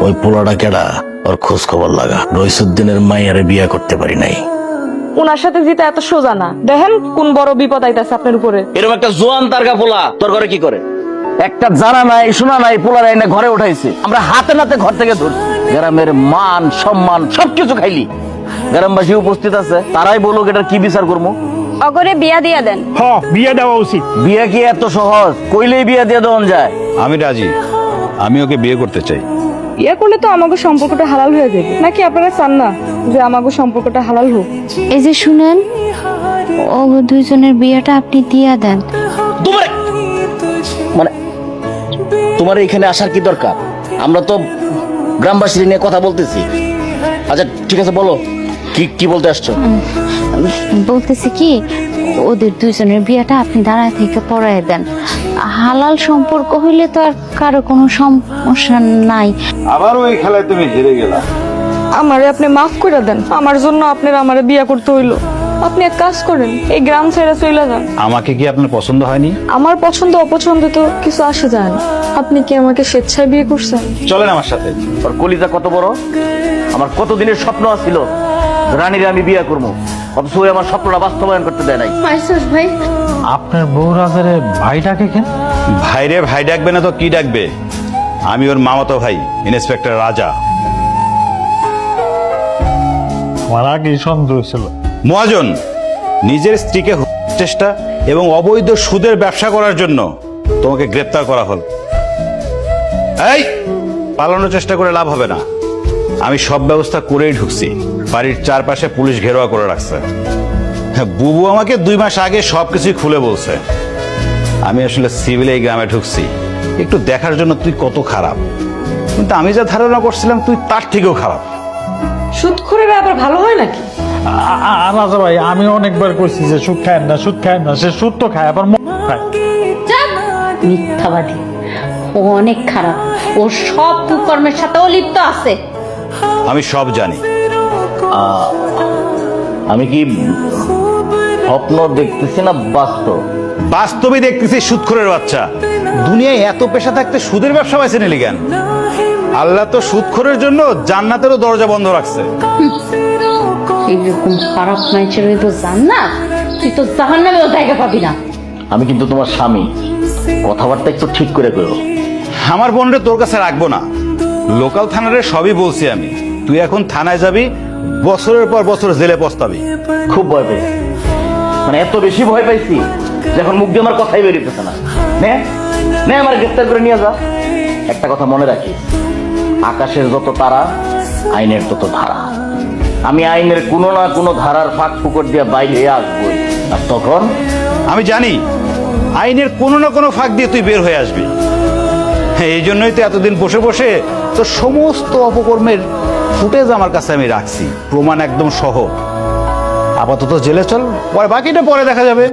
ওই পোলাটা কেডা, ওর খোঁজ খবর লাগা। রইসুদ্দিনের মাইয়ারে বিয়া করতে পারি নাই। ওনার সাথে জিতে এত সোজা না, দেখেন কোন বড় বিপদ আইতাছে আপনার উপরে। এরকম একটা জোয়ান তারকা পোলা তোর ঘরে কি করে? একটা জানা নাই শোনা নাই পোলার এনে ঘরে উঠাইছে, আমরা হাতে নাতে ঘর থেকে ধরছি। গ্রামের মান সম্মান সবকিছু খাইলি। গ্রামবাসী উপস্থিত আছে, তারাই বলুক এটা কি বিচার করবো। অগরে বিয়া দিয়া দেন। বিয়ে দেওয়া উচিত। বিয়ে কি এত সহজ? কইলেই বিয়ে দিয়ে দেওয়া যায়? আমি রাজি, আমি ওকে বিয়ে করতে চাই। ইয়া করলে তো আমাকে সম্পর্কটা হালাল হয়ে যাবে, নাকি আপনারা চান না যে আমাকে সম্পর্কটা হালাল হোক? এই যে শুনেন, ও দুইজনের বিয়েটা আপনি দিয়া দেন। মানে তোমার এখানে আসার কি দরকার? আমরা তো গ্রামবাসী নিয়ে কথা বলতেছি। আচ্ছা ঠিক আছে, বলো কি কি বলতে আসছো? বলতেছি কি, ওদের দুইজনের বিয়েটা আপনি দাঁড়ায় থেকে পড়ায় দেন। হালাল সম্পর্ক হইলে তো আর কারো কোনো সমস্যা নাই। আবারও এই খেলায় তুমি হেরে গেলা। আমারে আপনি মাফ করে দেন, আমার জন্য আপনার আমারে বিয়া করতে হইলো। আপনি এক কাজ করেন, এই গ্রাম ছেড়ে চলে যান। আমাকে কি আপনার পছন্দ হয়নি? আমার পছন্দ অপছন্দ তো কিছু আসে যায় না। আপনি কি আমাকে স্বেচ্ছায় বিয়ে করছেন? চলেন আমার সাথে। ওর কলিজা কত বড়! আমার কত দিনের স্বপ্ন ছিল রানীরে আমি বিয়ে করবো, অথচ ওই আমার স্বপ্নটা বাস্তবায়ন করতে দেয় নাই। ভাই, আপনার বউ রাজারে ভাই ডাকে কেন? ভাইরে ভাই ডাকবে না তো কি ডাকবে? আমি ওর মামাতো ভাই, ইন্সপেক্টর রাজা। আমার আগে সন্দেহ ছিল। মহাজন, নিজের স্ত্রীকে চেষ্টা এবং অবৈধ সুদের ব্যবসা করার জন্য তোমাকে গ্রেপ্তার করা হল। এই পালানোর চেষ্টা করে লাভ হবে না, আমি সব ব্যবস্থা করেই ঢুকছি। বাড়ির চারপাশে পুলিশ ঘেরোয়া করে রাখছে। বুবু আমাকে 2 মাস আগে সবকিছুই খুলে বলছে। আমি আসলে সিভিলে এই গ্রামে ঢুকছি একটু দেখার জন্য তুই কত খারাপ, কিন্তু আমি যা ধারণা করছিলাম তুই তার থেকেও খারাপ। সুদখোরেরা আবার ভালো হয় নাকি? রাজা ভাই, আমি অনেকবার কইছি যে সুদ খায় না, সুদ খায় না। সে সুদ তো খায়, আবার মদ খায়। মিথ্যাবাদী, ও অনেক খারাপ। ও সব কুকর্মের সাথে ও লিপ্ত আছে। আমি সব জানি। আমি কি স্বপ্ন দেখতেছি না বাস্তব? বাস্তবে দেখতেছি সুদখোরের বাচ্চা। দুনিয়ায় এত পেশা থাকতে সুদের ব্যবসা বেছে নিলি কেন? আল্লাহ তো সুদখোরের জন্য জান্নাতেরও দরজা বন্ধ রাখছে। এরকম খারাপ মানুষের তো জান্নাত, তুই তো জাহান্নামেও জায়গা পাবি না। আমি কিন্তু তোমার স্বামী, কথাবার্তা একটু ঠিক করে করো। আমার বোনরে তোর কাছে রাখবো না। লোকাল থানারে সবই বলছি আমি। তুই এখন থানায় যাবি, বছরের পর বছর জেলে পস্তাবি। খুব ভয় পেয়েছি, মানে এত বেশি ভয় পাইছি যে এখন মুখ দিয়ে আমার কথাই বেরিয়েছে না। নে আমার গ্রেফতার করে নিয়ে যা। একটা কথা মনে রাখি, আকাশের যত তারা আইনের তত ধারা। আমি আইনের কোনো না কোনো ধারার ফাঁক ফুকর দিয়ে বাইরে আসবই, আর তখন আমি জানি আইনের কোনো না কোনো ফাঁক দিয়ে তুই বের হয়ে আসবি। এই জন্যই তো এতদিন বসে বসে তো সমস্ত অপকর্মের ফুটেজ আমার কাছে আমি রাখছি, প্রমাণ একদম সহ। আপাতত জেলে চল, পরে বাকিটা পরে দেখা যাবে।